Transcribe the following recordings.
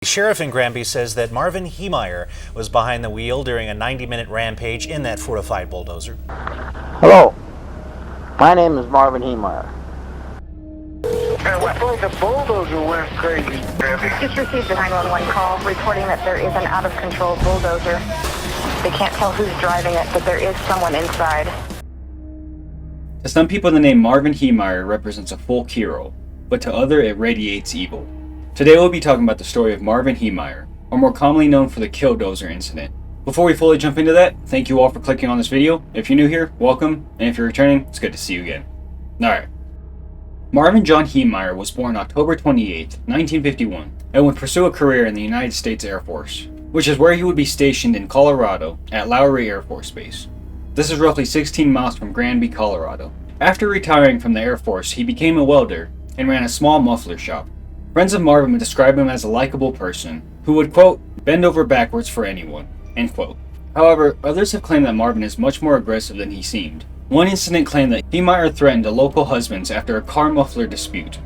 Sheriff in Granby says that Marvin Heemeyer was behind the wheel during a 90-minute rampage in that fortified bulldozer. Hello, my name is Marvin Heemeyer. I feel like the bulldozer went crazy. Just received a 911 call reporting that there is an out-of-control bulldozer. They can't tell who's driving it, but there is someone inside. To some people, the name Marvin Heemeyer represents a folk hero, but to others it radiates evil. Today we'll be talking about the story of Marvin Heemeyer, or more commonly known for the Killdozer incident. Before we fully jump into that, thank you all for clicking on this video. If you're new here, welcome, and if you're returning, it's good to see you again. Alright. Marvin John Heemeyer was born October 28, 1951, and would pursue a career in the United States Air Force, which is where he would be stationed in Colorado at Lowry Air Force Base. This is roughly 16 miles from Granby, Colorado. After retiring from the Air Force, he became a welder and ran a small muffler shop. Friends of Marvin would describe him as a likable person who would, quote, bend over backwards for anyone, end quote. However, others have claimed that Marvin is much more aggressive than he seemed. One incident claimed that Heemeyer threatened a local husband after a car muffler dispute,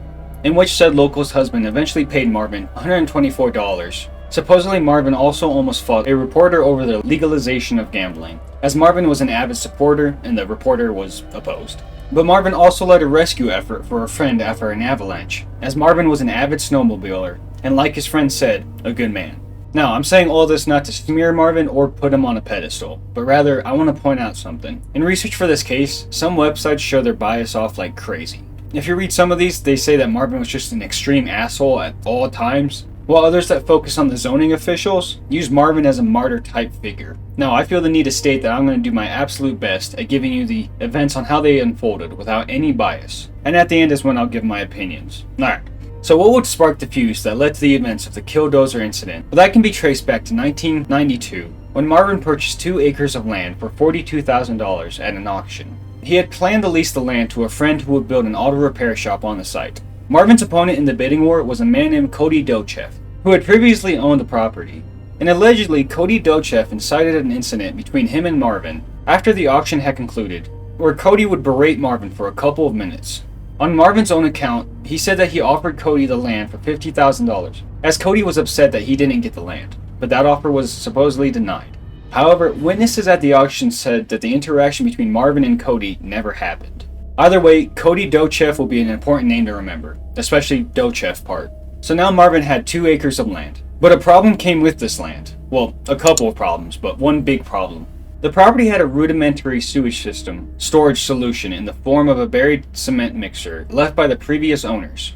in which said local's husband eventually paid Marvin $124. Supposedly, Marvin also almost fought a reporter over the legalization of gambling, as Marvin was an avid supporter and the reporter was opposed. But Marvin also led a rescue effort for a friend after an avalanche, as Marvin was an avid snowmobiler, and like his friend said, a good man. Now, I'm saying all this not to smear Marvin or put him on a pedestal, but rather I want to point out something. In research for this case, some websites show their bias off like crazy. If you read some of these, they say that Marvin was just an extreme asshole at all times, while others that focus on the zoning officials use Marvin as a martyr type figure. Now, I feel the need to state that I'm going to do my absolute best at giving you the events on how they unfolded without any bias, and at the end is when I'll give my opinions. Alright, so what would spark the fuse that led to the events of the Killdozer incident? Well, that can be traced back to 1992, when Marvin purchased 2 acres of land for $42,000 at an auction. He had planned to lease the land to a friend who would build an auto repair shop on the site. Marvin's opponent in the bidding war was a man named Cody Dochev, who had previously owned the property. And allegedly, Cody Dochev incited an incident between him and Marvin after the auction had concluded, where Cody would berate Marvin for a couple of minutes. On Marvin's own account, he said that he offered Cody the land for $50,000, as Cody was upset that he didn't get the land, but that offer was supposedly denied. However, witnesses at the auction said that the interaction between Marvin and Cody never happened. Either way, Cody Dochev will be an important name to remember, especially Dochev part. So now Marvin had 2 acres of land. But a problem came with this land. Well, a couple of problems, but one big problem. The property had a rudimentary sewage system storage solution in the form of a buried cement mixer left by the previous owners.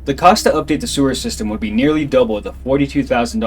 The cost to update the sewer system would be nearly double the $42,000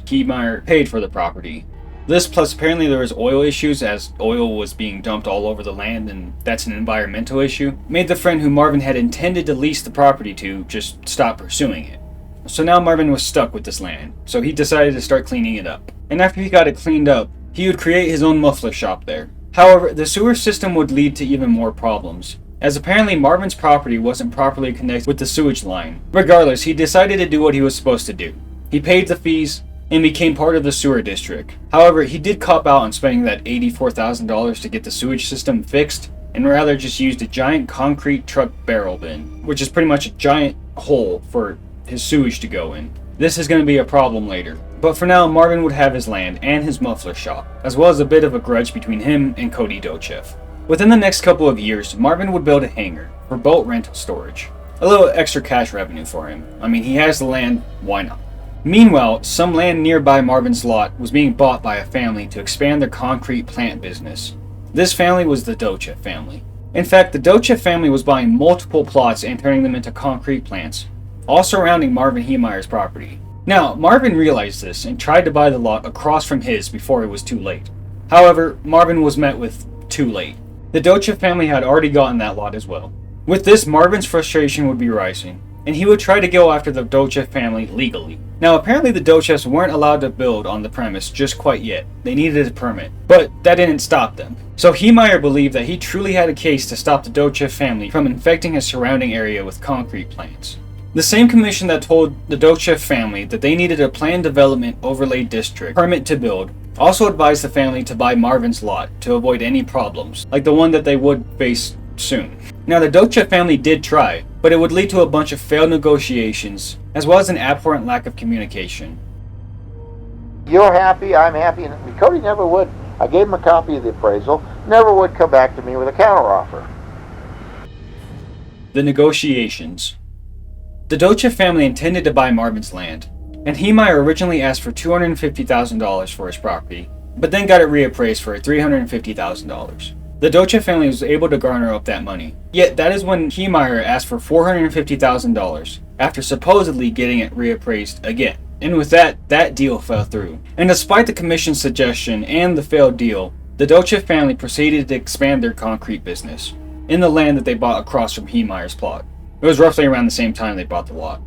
Heemeyer paid for the property. This, plus apparently there was oil issues as oil was being dumped all over the land, and that's an environmental issue, made the friend who Marvin had intended to lease the property to just stop pursuing it. So now Marvin was stuck with this land, so he decided to start cleaning it up. And after he got it cleaned up, he would create his own muffler shop there. However, the sewer system would lead to even more problems, as apparently Marvin's property wasn't properly connected with the sewage line. Regardless, he decided to do what he was supposed to do. He paid the fees and became part of the sewer district. However, he did cop out on spending that $84,000 to get the sewage system fixed, and rather just used a giant concrete truck barrel bin, which is pretty much a giant hole for his sewage to go in. This is going to be a problem later. But for now, Marvin would have his land and his muffler shop, as well as a bit of a grudge between him and Cody Dochev. Within the next couple of years, Marvin would build a hangar for boat rental storage. A little extra cash revenue for him. I mean, he has the land, why not? Meanwhile, some land nearby Marvin's lot was being bought by a family to expand their concrete plant business. This family was the Dochev family. In fact, the Dochev family was buying multiple plots and turning them into concrete plants, all surrounding Marvin Heemeyer's property. Now, Marvin realized this and tried to buy the lot across from his before it was too late. However, Marvin was met with too late. The Dochev family had already gotten that lot as well. With this, Marvin's frustration would be rising, and he would try to go after the Dochev family legally. Now, apparently the Dochevs weren't allowed to build on the premise just quite yet. They needed a permit, but that didn't stop them. So Heemeyer believed that he truly had a case to stop the Dochev family from infecting his surrounding area with concrete plants. The same commission that told the Dochev family that they needed a planned development overlay district permit to build also advised the family to buy Marvin's lot to avoid any problems, like the one that they would face soon. Now, the Dochev family did try, but it would lead to a bunch of failed negotiations, as well as an abhorrent lack of communication. You're happy, I'm happy, and Cody never would. I gave him a copy of the appraisal, never would come back to me with a counteroffer. The negotiations. The Dochev family intended to buy Marvin's land, and Heemeyer originally asked for $250,000 for his property, but then got it reappraised for $350,000. The Dochev family was able to garner up that money, yet that is when Heemeyer asked for $450,000 after supposedly getting it reappraised again. And with that deal fell through. And despite the commission's suggestion and the failed deal, the Dochev family proceeded to expand their concrete business in the land that they bought across from Heemeyer's plot. It was roughly around the same time they bought the lot.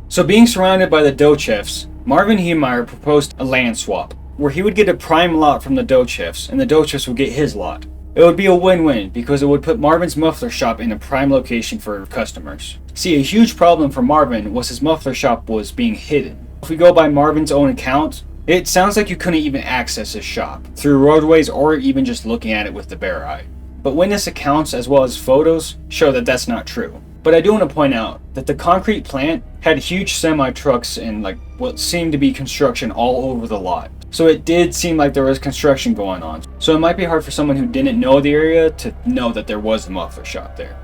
So being surrounded by the Dochevs, Marvin Heemeyer proposed a land swap, where he would get a prime lot from the Dochevs, and the Dochevs would get his lot. It would be a win-win, because it would put Marvin's muffler shop in a prime location for customers. See, a huge problem for Marvin was his muffler shop was being hidden. If we go by Marvin's own account, it sounds like you couldn't even access his shop through roadways or even just looking at it with the bare eye. But witness accounts as well as photos show that that's not true. But I do want to point out that the concrete plant had huge semi-trucks and what seemed to be construction all over the lot. So it did seem like there was construction going on. So it might be hard for someone who didn't know the area to know that there was a muffler shop there.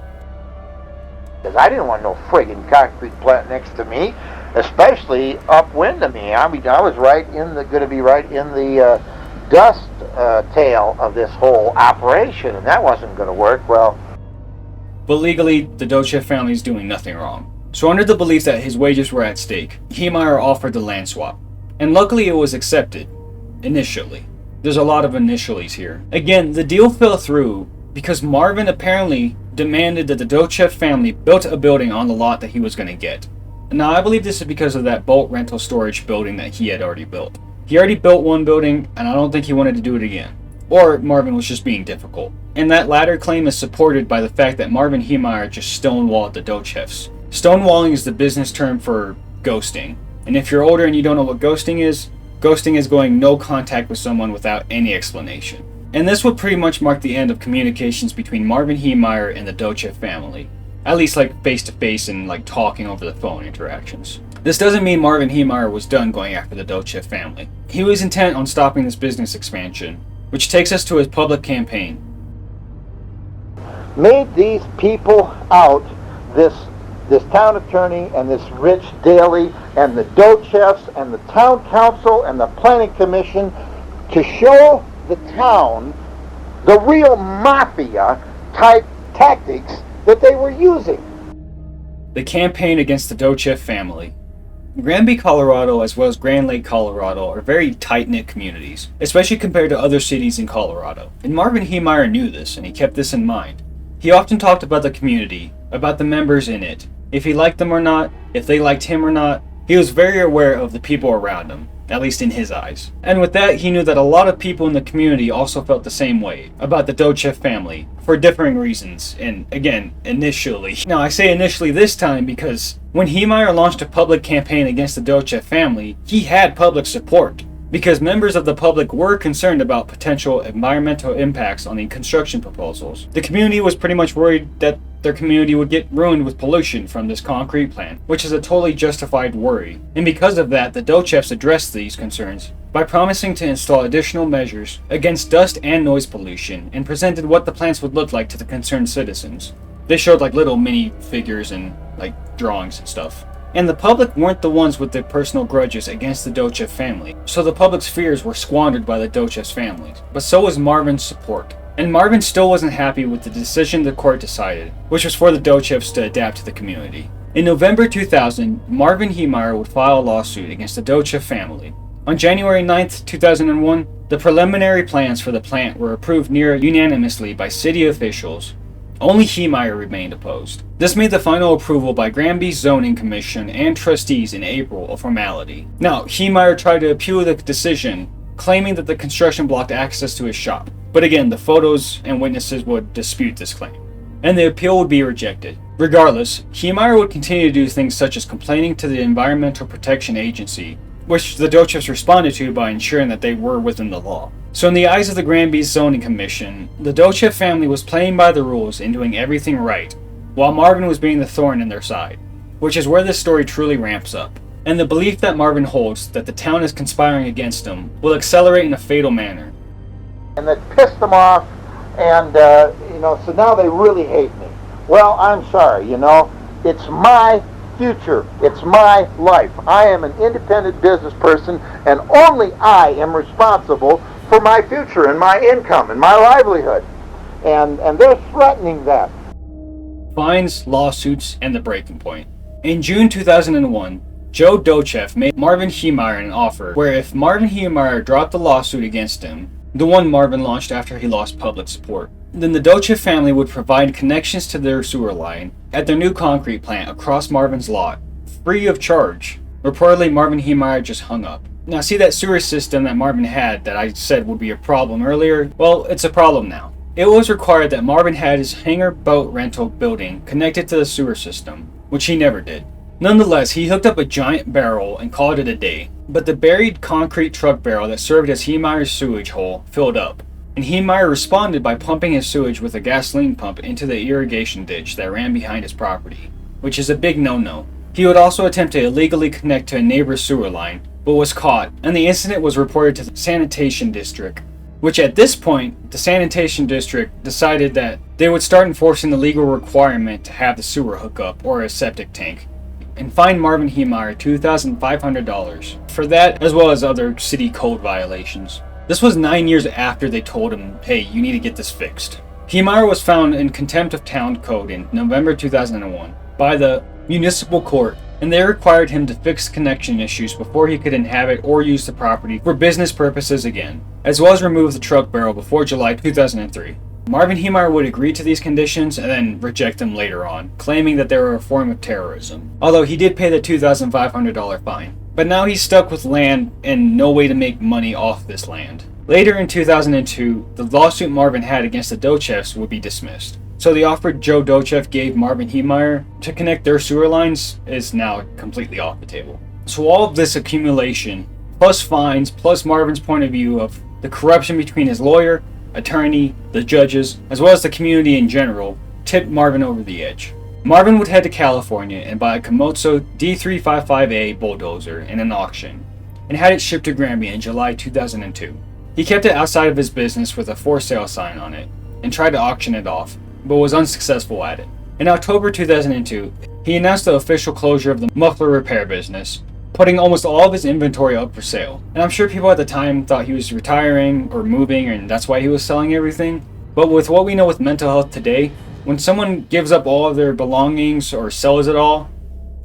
Because I didn't want no friggin' concrete plant next to me, especially upwind of me. I mean, I was going to be right in the dust tail of this whole operation, and that wasn't going to work well. But legally, the Dochev family is doing nothing wrong. So under the belief that his wages were at stake, Heemeyer offered the land swap. And luckily it was accepted. Initially. There's a lot of initialies here. Again, the deal fell through because Marvin apparently demanded that the Dochev family built a building on the lot that he was going to get. Now I believe this is because of that bulk rental storage building that he had already built. He already built one building, and I don't think he wanted to do it again. Or Marvin was just being difficult. And that latter claim is supported by the fact that Marvin Heemeyer just stonewalled the Dochevs. Stonewalling is the business term for ghosting. And if you're older and you don't know what ghosting is going no contact with someone without any explanation. And this would pretty much mark the end of communications between Marvin Heemeyer and the Dochev family. At least face-to-face and talking over the phone interactions. This doesn't mean Marvin Heemeyer was done going after the Dochev family. He was intent on stopping this business expansion, which takes us to his public campaign. Made these people out, this town attorney and this Rich Daly and the Dochefs and the town council and the planning commission, to show the town the real mafia type tactics that they were using. The campaign against the Dochev family. Granby, Colorado, as well as Grand Lake, Colorado, are very tight-knit communities, especially compared to other cities in Colorado. And Marvin Heemeyer knew this, and he kept this in mind. He often talked about the community, about the members in it, if he liked them or not, if they liked him or not. He was very aware of the people around him, at least in his eyes. And with that, he knew that a lot of people in the community also felt the same way about the Dochev family, for differing reasons, and again, initially. Now, I say initially this time because when Heemeyer launched a public campaign against the Dochev family, he had public support, because members of the public were concerned about potential environmental impacts on the construction proposals. The community was pretty much worried that their community would get ruined with pollution from this concrete plant, which is a totally justified worry. And because of that, the Dochefs addressed these concerns by promising to install additional measures against dust and noise pollution, and presented what the plants would look like to the concerned citizens. They showed little mini figures and drawings and stuff. And the public weren't the ones with their personal grudges against the Dochev family, so the public's fears were squandered by the Dochev's families. But so was Marvin's support. And Marvin still wasn't happy with the decision the court decided, which was for the Dochevs to adapt to the community. In November 2000, Marvin Heemeyer would file a lawsuit against the Dochev family. On January 9, 2001, the preliminary plans for the plant were approved near unanimously by city officials. Only Heemeyer remained opposed. This made the final approval by Granby's zoning commission and trustees in April a formality. Now, Heemeyer tried to appeal the decision, claiming that the construction blocked access to his shop. But again, the photos and witnesses would dispute this claim, and the appeal would be rejected. Regardless, Heemeyer would continue to do things such as complaining to the Environmental Protection Agency, which the Dochefs responded to by ensuring that they were within the law. So in the eyes of the Granby Zoning Commission, the Dochev family was playing by the rules and doing everything right, while Marvin was being the thorn in their side, which is where this story truly ramps up. and the belief that Marvin holds that the town is conspiring against him will accelerate in a fatal manner. And that pissed them off, and, so now they really hate me. Well, I'm sorry, it's my future. It's my life. I am an independent business person, and only I am responsible for my future and my income and my livelihood. And they're threatening that. Fines, lawsuits, and the breaking point. In June 2001, Joe Dochev made Marvin Heemeyer an offer where if Marvin Heemeyer dropped the lawsuit against him, the one Marvin launched after he lost public support, then the Dochev family would provide connections to their sewer line at their new concrete plant across Marvin's lot, free of charge. Reportedly, Marvin Heemeyer just hung up. Now see that sewer system that Marvin had that I said would be a problem earlier? Well, it's a problem now. It was required that Marvin had his hangar boat rental building connected to the sewer system, which he never did. Nonetheless, he hooked up a giant barrel and called it a day, but the buried concrete truck barrel that served as Heemeyer's sewage hole filled up, and Heemeyer responded by pumping his sewage with a gasoline pump into the irrigation ditch that ran behind his property, which is a big no-no. He would also attempt to illegally connect to a neighbor's sewer line, but was caught, and the incident was reported to the sanitation district, which at this point, the sanitation district decided that they would start enforcing the legal requirement to have the sewer hookup or a septic tank, and fined Marvin Heemeyer $2,500 for that, as well as other city code violations. This was 9 years after they told him, hey, you need to get this fixed. Heemeyer was found in contempt of town code in November 2001 by the municipal court, and they required him to fix connection issues before he could inhabit or use the property for business purposes again, as well as remove the truck barrel before July 2003. Marvin Heemeyer would agree to these conditions and then reject them later on, claiming that they were a form of terrorism, although he did pay the $2,500 fine. But now he's stuck with land and no way to make money off this land. Later in 2002, the lawsuit Marvin had against the Dochevs would be dismissed. So the offer Joe Dochev gave Marvin Heemeyer to connect their sewer lines is now completely off the table. So all of this accumulation, plus fines, plus Marvin's point of view of the corruption between his lawyer, attorney, the judges, as well as the community in general, tipped Marvin over the edge. Marvin would head to California and buy a Komatsu D355A bulldozer in an auction, and had it shipped to Granby in July 2002. He kept it outside of his business with a for sale sign on it, and tried to auction it off, but was unsuccessful at it. In October 2002, he announced the official closure of the muffler repair business, putting almost all of his inventory up for sale. And I'm sure people at the time thought he was retiring or moving, and that's why he was selling everything. But with what we know with mental health today, when someone gives up all of their belongings or sells it all,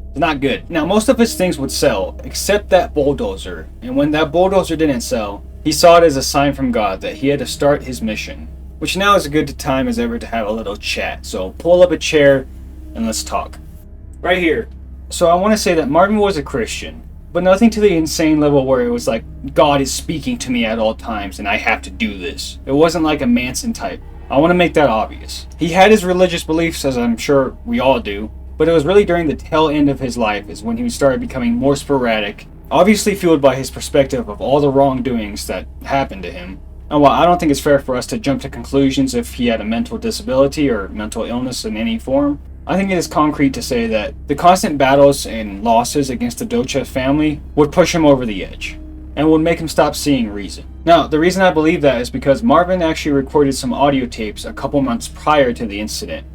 it's not good. Now, most of his things would sell, except that bulldozer. And when that bulldozer didn't sell, he saw it as a sign from God that he had to start his mission. Which now is a good time as ever to have a little chat. So pull up a chair and let's talk. Right here. So I want to say that Marvin was a Christian, but nothing to the insane level where it was like, God is speaking to me at all times and I have to do this. It wasn't like a Manson type. I want to make that obvious. He had his religious beliefs, as I'm sure we all do, but it was really during the tail end of his life is when he started becoming more sporadic, obviously fueled by his perspective of all the wrongdoings that happened to him. And while I don't think it's fair for us to jump to conclusions if he had a mental disability or mental illness in any form, I think it is concrete to say that the constant battles and losses against the Dochev family would push him over the edge, and would make him stop seeing reason. Now, the reason I believe that is because Marvin actually recorded some audio tapes a couple months prior to the incident.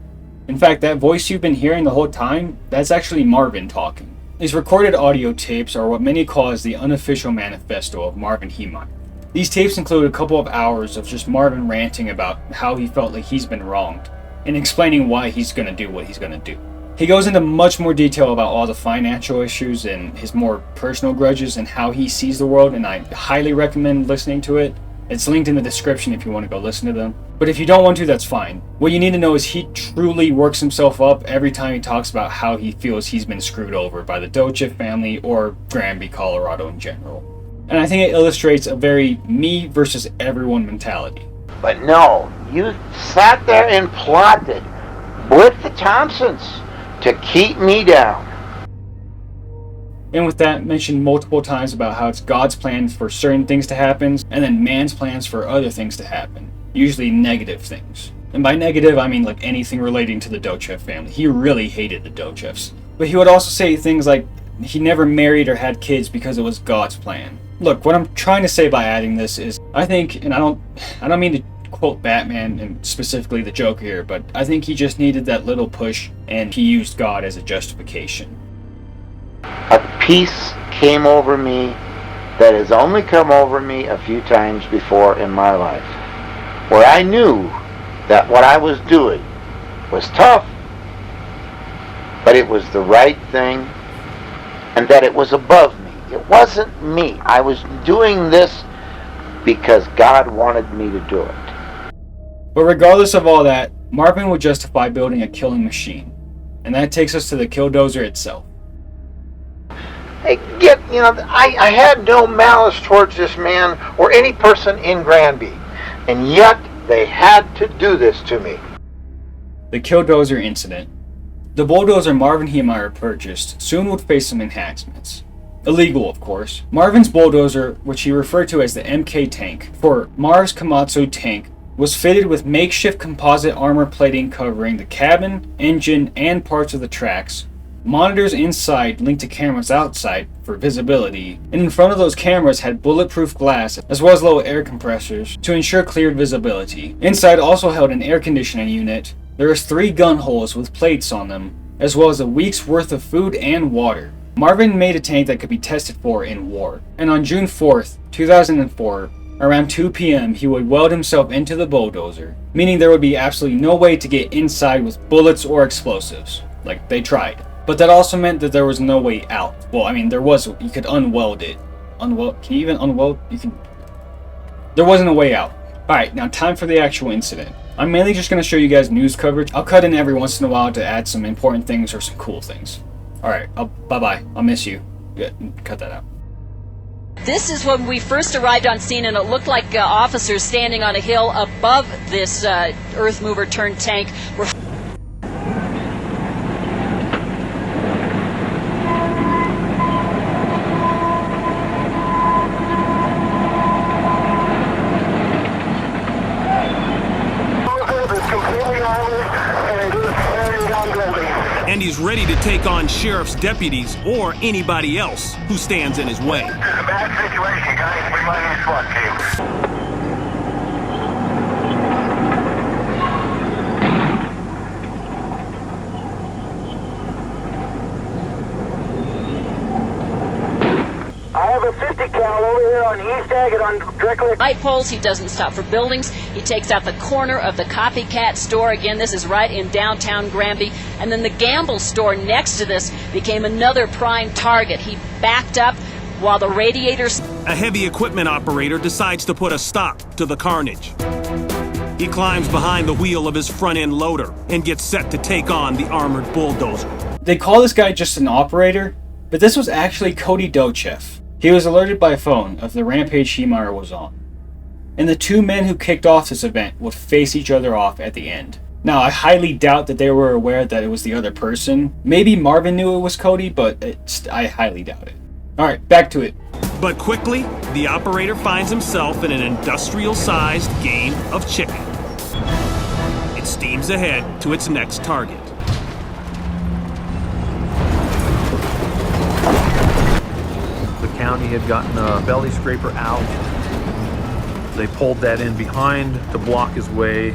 In fact, that voice you've been hearing the whole time, that's actually Marvin talking. These recorded audio tapes are what many call as the unofficial manifesto of Marvin Heemeyer. These tapes include a couple of hours of just Marvin ranting about how he felt like he's been wronged, and explaining why he's going to do what he's going to do. He goes into much more detail about all the financial issues and his more personal grudges and how he sees the world, and I highly recommend listening to it. It's linked in the description if you want to go listen to them. But if you don't want to, that's fine. What you need to know is he truly works himself up every time he talks about how he feels he's been screwed over by the Dochev family or Granby, Colorado in general. And I think it illustrates a very me versus everyone mentality. But no, you sat there and plotted with the Thompsons to keep me down. And with that, mentioned multiple times about how it's God's plan for certain things to happen, and then man's plans for other things to happen. Usually negative things. And by negative, I mean like anything relating to the Dochev family. He really hated the Dochevs. But he would also say things like, he never married or had kids because it was God's plan. Look, what I'm trying to say by adding this is, I think, and I don't mean to quote Batman and specifically the Joker here, but I think he just needed that little push and he used God as a justification. A peace came over me that has only come over me a few times before in my life, where I knew that what I was doing was tough, but it was the right thing, and that it was above me. It wasn't me. I was doing this because God wanted me to do it. But regardless of all that, Marvin would justify building a killing machine. And that takes us to the Killdozer itself. I had no malice towards this man or any person in Granby, and yet they had to do this to me. The Killdozer incident. The bulldozer Marvin Heemeyer purchased soon would face some enhancements. Illegal, of course. Marvin's bulldozer, which he referred to as the MK tank, for Marv's Komatsu tank, was fitted with makeshift composite armor plating covering the cabin, engine, and parts of the tracks, monitors inside linked to cameras outside for visibility, and in front of those cameras had bulletproof glass as well as low air compressors to ensure clear visibility. Inside also held an air conditioning unit. There was 3 gun holes with plates on them, as well as a week's worth of food and water. Marvin made a tank that could be tested for in war, and on June 4th, 2004, around 2 p.m. he would weld himself into the bulldozer, meaning there would be absolutely no way to get inside with bullets or explosives. Like, they tried. But that also meant that there was no way out. Well, I mean, there was, you could unweld it. Can you even unweld? There wasn't a way out. Alright, now time for the actual incident. I'm mainly just going to show you guys news coverage. I'll cut in every once in a while to add some important things or some cool things. Alright, bye-bye. I'll miss you. Yeah, cut that out. This is when we first arrived on scene, and it looked like officers standing on a hill above this earth mover turned tank were and he's ready to take on sheriff's deputies or anybody else who stands in his way. This is a bad situation, guys. We might need SWAT team. I have a 50 cal over here on East Agate on directly. light poles. He doesn't stop for buildings. He takes out the corner of the copycat store. Again, this is right in downtown Granby. And then the Gamble store next to this became another prime target. He backed up while the radiators... A heavy equipment operator decides to put a stop to the carnage. He climbs behind the wheel of his front-end loader and gets set to take on the armored bulldozer. They call this guy just an operator, but this was actually Cody Dochev. He was alerted by phone of the rampage Heemeyer was on. And the 2 men who kicked off this event would face each other off at the end. Now, I highly doubt that they were aware that it was the other person. Maybe Marvin knew it was Cody, but I highly doubt it. Alright, back to it. But quickly, the operator finds himself in an industrial-sized game of chicken. It steams ahead to its next target. The county had gotten a belly scraper out. They pulled that in behind to block his way.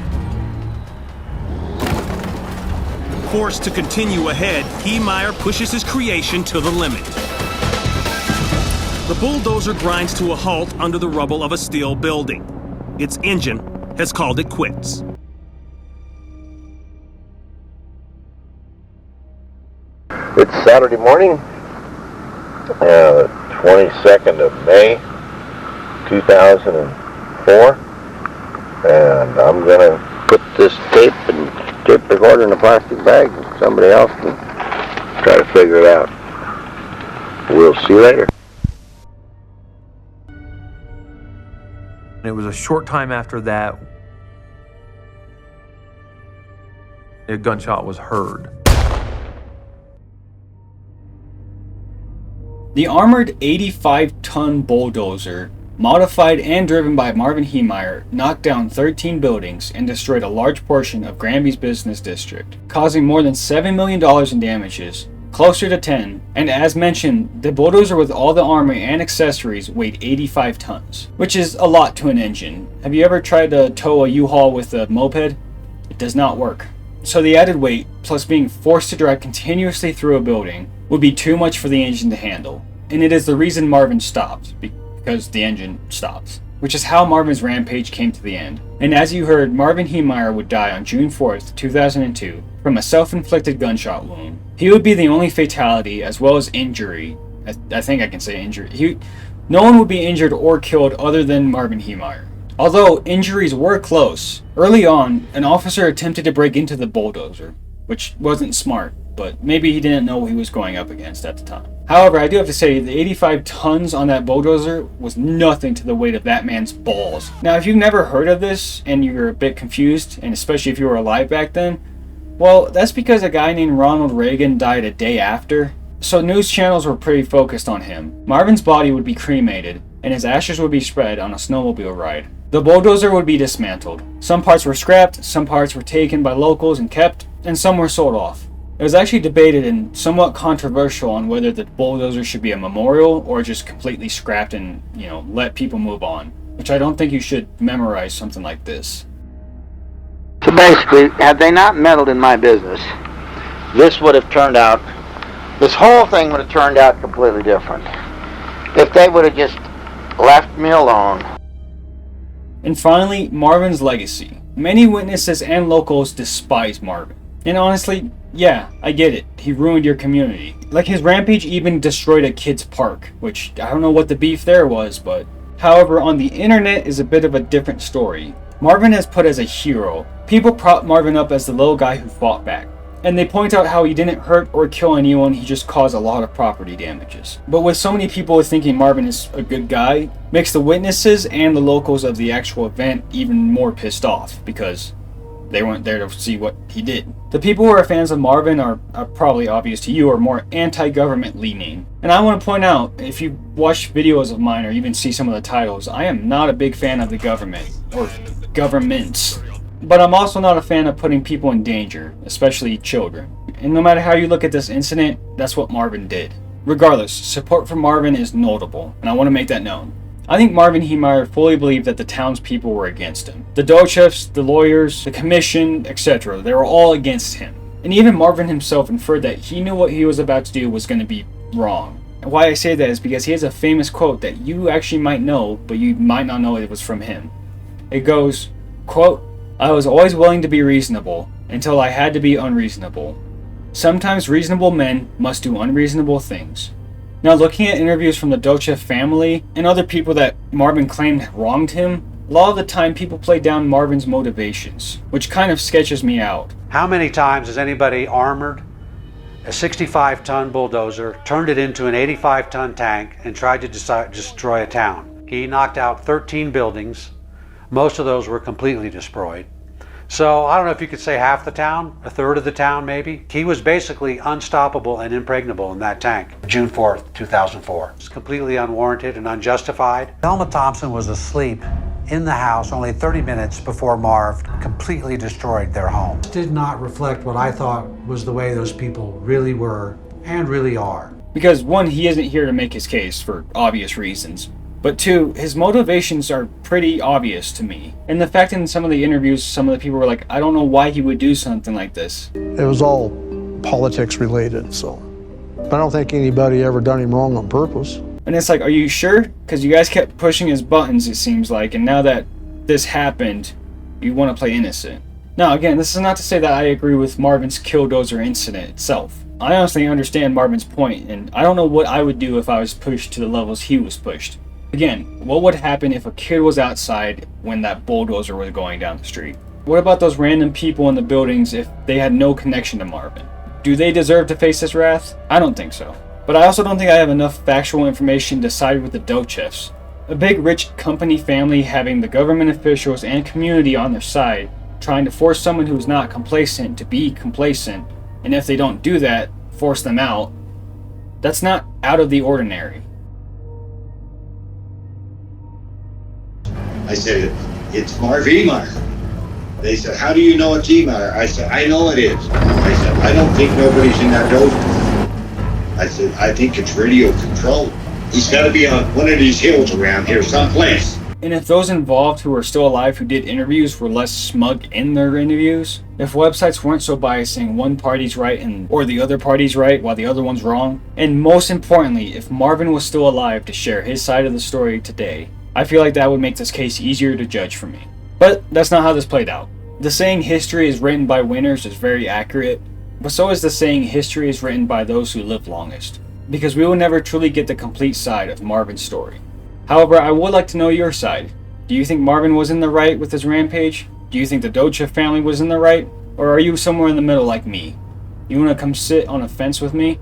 Forced to continue ahead, Heemeyer pushes his creation to the limit. The bulldozer grinds to a halt under the rubble of a steel building. Its engine has called it quits. It's Saturday morning, 22nd of May, 2004, and I'm going to put this tape recorder in a plastic bag, and somebody else can try to figure it out. We'll see you later. And it was a short time after that, a gunshot was heard. The armored 85-ton bulldozer, modified and driven by Marvin Heemeyer, knocked down 13 buildings and destroyed a large portion of Granby's business district, causing more than $7 million in damages, closer to 10, and as mentioned, the bulldozer with all the armor and accessories weighed 85 tons, which is a lot to an engine. Have you ever tried to tow a U-Haul with a moped? It does not work. So the added weight, plus being forced to drive continuously through a building, would be too much for the engine to handle. And it is the reason Marvin stopped, because the engine stops. Which is how Marvin's rampage came to the end. And as you heard, Marvin Heemeyer would die on June 4th, 2002, from a self-inflicted gunshot wound. He would be the only fatality, as well as injury. I think I can say injury. No one would be injured or killed other than Marvin Heemeyer. Although injuries were close, early on, an officer attempted to break into the bulldozer, which wasn't smart, but maybe he didn't know what he was going up against at the time. However, I do have to say, the 85 tons on that bulldozer was nothing to the weight of that man's balls. Now, if you've never heard of this, and you're a bit confused, and especially if you were alive back then, well, that's because a guy named Ronald Reagan died a day after, so news channels were pretty focused on him. Marvin's body would be cremated, and his ashes would be spread on a snowmobile ride. The bulldozer would be dismantled. Some parts were scrapped, some parts were taken by locals and kept, and some were sold off. It was actually debated and somewhat controversial on whether the bulldozer should be a memorial or just completely scrapped and, let people move on, which I don't think you should memorize something like this. So basically, had they not meddled in my business, this whole thing would have turned out completely different. If they would have just left me alone. And finally, Marvin's legacy. Many witnesses and locals despise Marvin. And honestly, yeah, I get it. He ruined your community. Like, his rampage even destroyed a kid's park, which I don't know what the beef there was, but... However, on the internet is a bit of a different story. Marvin is put as a hero. People prop Marvin up as the little guy who fought back. And they point out how he didn't hurt or kill anyone, he just caused a lot of property damages. But with so many people thinking Marvin is a good guy, makes the witnesses and the locals of the actual event even more pissed off, because they weren't there to see what he did. The people who are fans of Marvin are probably obvious to you, are more anti-government leaning. And I want to point out, if you watch videos of mine or even see some of the titles, I am not a big fan of the government, or governments. But I'm also not a fan of putting people in danger, especially children. And no matter how you look at this incident, that's what Marvin did. Regardless, support for Marvin is notable, and I want to make that known. I think Marvin Heemeyer fully believed that the townspeople were against him. The Dochefs, the lawyers, the commission, etc. They were all against him. And even Marvin himself inferred that he knew what he was about to do was going to be wrong. And why I say that is because he has a famous quote that you actually might know, but you might not know it was from him. It goes, quote, "I was always willing to be reasonable, until I had to be unreasonable. Sometimes reasonable men must do unreasonable things." Now, looking at interviews from the Dochef family and other people that Marvin claimed wronged him, a lot of the time people play down Marvin's motivations, which kind of sketches me out. How many times has anybody armored a 65-ton bulldozer, turned it into an 85-ton tank, and tried to destroy a town? He knocked out 13 buildings. Most of those were completely destroyed. So I don't know if you could say half the town, a third of the town maybe. He was basically unstoppable and impregnable in that tank. June 4th, 2004. It's completely unwarranted and unjustified. Thelma Thompson was asleep in the house only 30 minutes before Marv completely destroyed their home. This did not reflect what I thought was the way those people really were and really are. Because one, he isn't here to make his case for obvious reasons. But two, his motivations are pretty obvious to me. And the fact in some of the interviews, some of the people were like, I don't know why he would do something like this. It was all politics related, so I don't think anybody ever done him wrong on purpose. And it's like, are you sure? Because you guys kept pushing his buttons, it seems like, and now that this happened, you want to play innocent. Now, again, this is not to say that I agree with Marvin's Killdozer incident itself. I honestly understand Marvin's point, and I don't know what I would do if I was pushed to the levels he was pushed. Again, what would happen if a kid was outside when that bulldozer was going down the street? What about those random people in the buildings if they had no connection to Marvin? Do they deserve to face this wrath? I don't think so. But I also don't think I have enough factual information to side with the Dochefs. A big rich company family having the government officials and community on their side, trying to force someone who's not complacent to be complacent, and if they don't do that, force them out. That's not out of the ordinary. I said, it's Marvin Heemeyer. They said, how do you know it's Heemeyer? I said, I know it is. I said, I don't think nobody's in that dozer. I said, I think it's radio controlled. He's got to be on one of these hills around here someplace. And if those involved who are still alive who did interviews were less smug in their interviews, if websites weren't so biased saying one party's right or the other party's right while the other one's wrong, and most importantly, if Marvin was still alive to share his side of the story today, I feel like that would make this case easier to judge for me. But that's not how this played out. The saying history is written by winners is very accurate, but so is the saying history is written by those who live longest, because we will never truly get the complete side of Marvin's story. However, I would like to know your side. Do you think Marvin was in the right with his rampage? Do you think the Dochev family was in the right? Or are you somewhere in the middle like me? You want to come sit on a fence with me?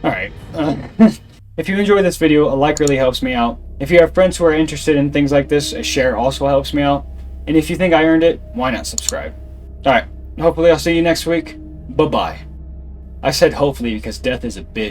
Alright. If you enjoyed this video, a like really helps me out. If you have friends who are interested in things like this, a share also helps me out. And if you think I earned it, why not subscribe? Alright, hopefully I'll see you next week. Bye-bye. I said hopefully because death is a bitch.